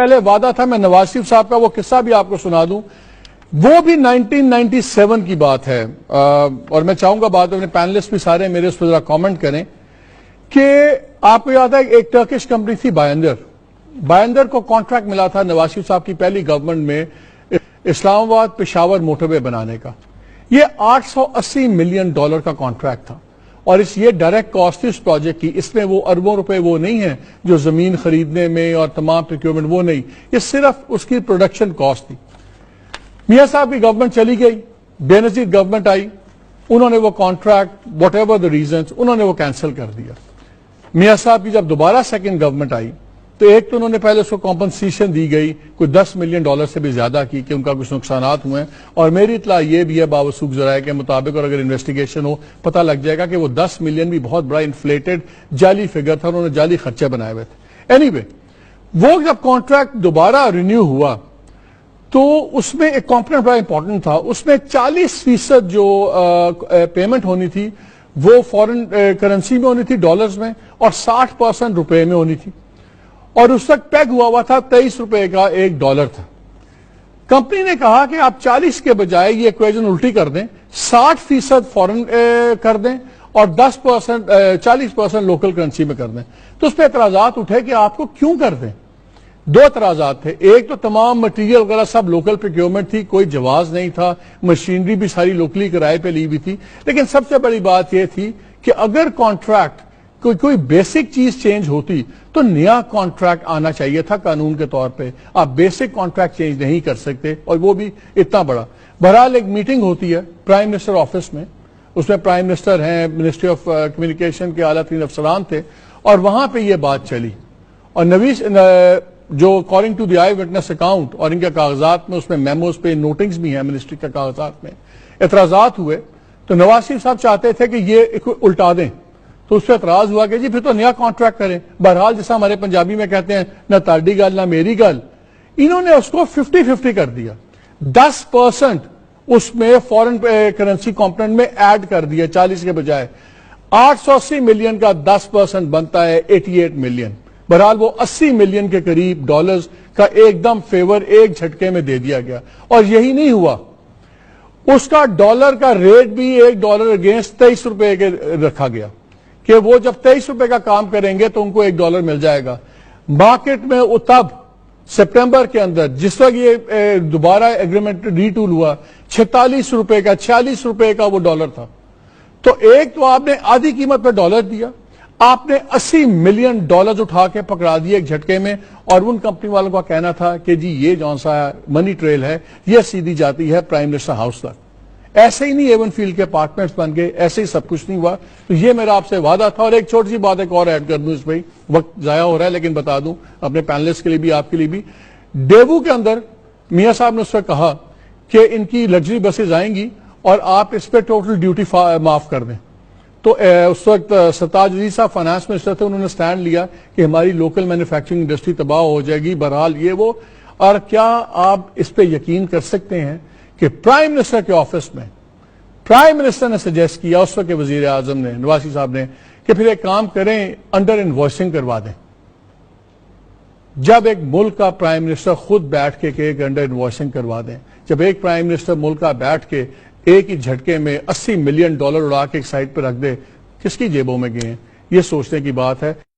پہلے وعدہ تھا میں نواز شریف صاحب کا وہ قصہ بھی آپ کو سنا دوں. وہ بھی 1997 کی بات ہے اور میں چاہوں گا بعد میں پینلسٹ بھی سارے میرے اس پر ذرا کامنٹ کریں کہ آپ کو یاد ہے ایک ٹرکش کمپنی تھی بائندر کو کانٹریکٹ ملا تھا نواز شریف صاحب کی پہلی گورنمنٹ میں اسلام آباد پشاور موٹر وے بنانے کا. یہ $880 ملین کا کانٹریکٹ تھا اور یہ ڈائریکٹ کاسٹ تھی اس پروجیکٹ کی. اس میں وہ اربوں روپے وہ نہیں ہیں جو زمین خریدنے میں اور تمام پروکیورمنٹ وہ نہیں, یہ صرف اس کی پروڈکشن کاسٹ تھی. میاں صاحب کی گورنمنٹ چلی گئی, بے نظیر گورنمنٹ آئی, انہوں نے وہ contract what ever the reasons انہوں نے وہ کینسل کر دیا. میاں صاحب کی جب دوبارہ سیکنڈ گورنمنٹ آئی تو ایک تو انہوں نے پہلے اس کو کمپنسیشن دی گئی کوئی $10 ملین سے بھی زیادہ کی کہ ان کا کچھ نقصانات ہوئے ہیں, اور میری اطلاع یہ بھی ہے باوثوق ذرائع کے مطابق اور اگر انویسٹیگیشن ہو پتہ لگ جائے گا کہ وہ $10 ملین بھی بہت بڑا انفلیٹڈ جعلی فگر تھا, انہوں نے جعلی خرچے بنائے ہوئے تھے. اینی وے وہ جب کانٹریکٹ دوبارہ رینیو ہوا تو اس میں ایک کمپوننٹ بڑا امپورٹنٹ تھا, اس میں 40% جو پیمنٹ ہونی تھی وہ فورن کرنسی میں ہونی تھی ڈالرز میں, اور 60% روپے میں ہونی تھی, اور اس وقت پیگ ہوا تھا $23 کا $1 تھا. کمپنی نے کہا کہ آپ 40 کے بجائے یہ ایکویژن الٹی کر دیں, 60% فورن کر دیں اور 40% لوکل کرنسی میں کر دیں. تو اس پہ اعتراضات اٹھے کہ آپ کو کیوں کر دیں. دو اعتراضات تھے, ایک تو تمام مٹیریل وغیرہ سب لوکل پروکیورمنٹ تھی, کوئی جواز نہیں تھا, مشینری بھی ساری لوکلی کرائے پہ لی ہوئی تھی. لیکن سب سے بڑی بات یہ تھی کہ اگر کانٹریکٹ کوئی بیسک چیز چینج ہوتی تو نیا کانٹریکٹ آنا چاہیے تھا قانون کے طور پہ. آپ بیسک کانٹریکٹ چینج نہیں کر سکتے, اور وہ بھی اتنا بڑا. بہرحال ایک میٹنگ ہوتی ہے پرائم منسٹر آفس میں, اس میں پرائم منسٹر ہیں, منسٹری آف کمیونیکیشن کے اعلیٰ ترین افسران تھے, اور وہاں پہ یہ بات چلی. اور نویس جو according to the eyewitness account اور ان کے کاغذات میں اس میں میموز پہ نوٹنگز بھی ہیں منسٹری کے کاغذات میں, اعتراضات ہوئے. تو نواز شریف صاحب چاہتے تھے کہ یہ الٹا دیں, تو اس پہ اعتراض ہوا کہ جی پھر تو نیا کانٹریکٹ کریں. بہرحال جیسا ہمارے پنجابی میں کہتے ہیں نہ تاڑی گل نہ میری گل, انہوں نے اس کو 50-50 کر دیا. 10% اس میں فورن کرنسی کمپوننٹ میں ایڈ کر دیا 40 کے بجائے. 880 ملین کا 10% بنتا ہے 88 ملین. بہرحال وہ 80 ملین کے قریب ڈالرز کا ایک دم فیور ایک جھٹکے میں دے دیا گیا. اور یہی نہیں ہوا, اس کا ڈالر کا ریٹ بھی $1 اگینسٹ $23 کے رکھا گیا کہ وہ جب $23 کا کام کریں گے تو ان کو $1 مل جائے گا. مارکیٹ میں تب سپٹمبر کے اندر جس وقت یہ دوبارہ ایگریمنٹ ریٹول ہوا $46 کا $46 کا وہ ڈالر تھا. تو ایک تو آپ نے آدھی قیمت پہ ڈالر دیا, آپ نے $80 ملین اٹھا کے پکڑا دیے ایک جھٹکے میں. اور ان کمپنی والوں کا کہنا تھا کہ جی یہ جون سا منی ٹریل ہے یہ سیدھی جاتی ہے پرائم منسٹر ہاؤس تک. ایسے ہی نہیں ایون فیلڈ کے اپارٹمنٹس بن گئے, ایسے ہی سب کچھ نہیں ہوا. تو یہ میرا آپ سے وعدہ تھا. اور ایک چھوٹی سی بات ایک اور ایڈ کر دوں, اس پہ وقت ضائع ہو رہا ہے لیکن بتا دوں اپنے پینلسٹ کے لیے بھی آپ کے لیے بھی. ڈیوو کے اندر میاں صاحب نے اس سے کہا کہ ان کی لگژری بسز آئیں گی اور آپ اس پہ ٹوٹل ڈیوٹی معاف کر دیں. تو اس وقت سرتاج عزیز صاحب فائنانس منسٹر تھے, انہوں نے سٹینڈ لیا کہ ہماری لوکل مینوفیکچرنگ انڈسٹری تباہ ہو جائے گی. بہرحال یہ وہ. اور کیا آپ اس پہ یقین کر سکتے ہیں کہ پرائم منسٹر کے آفس میں پرائم منسٹر نے سجیسٹ کیا, اس وقت کے وزیر اعظم نے نواز شریف صاحب نے, کہ پھر ایک کام کریں انڈر انوائسنگ کروا دیں. جب ایک ملک کا پرائم منسٹر خود بیٹھ کے کہ ایک انڈر انوائسنگ کروا دیں, جب ایک پرائم منسٹر ملک کا بیٹھ کے ایک ہی جھٹکے میں $80 ملین اڑا کے ایک سائٹ پہ رکھ دے, کس کی جیبوں میں گئے ہیں, یہ سوچنے کی بات ہے.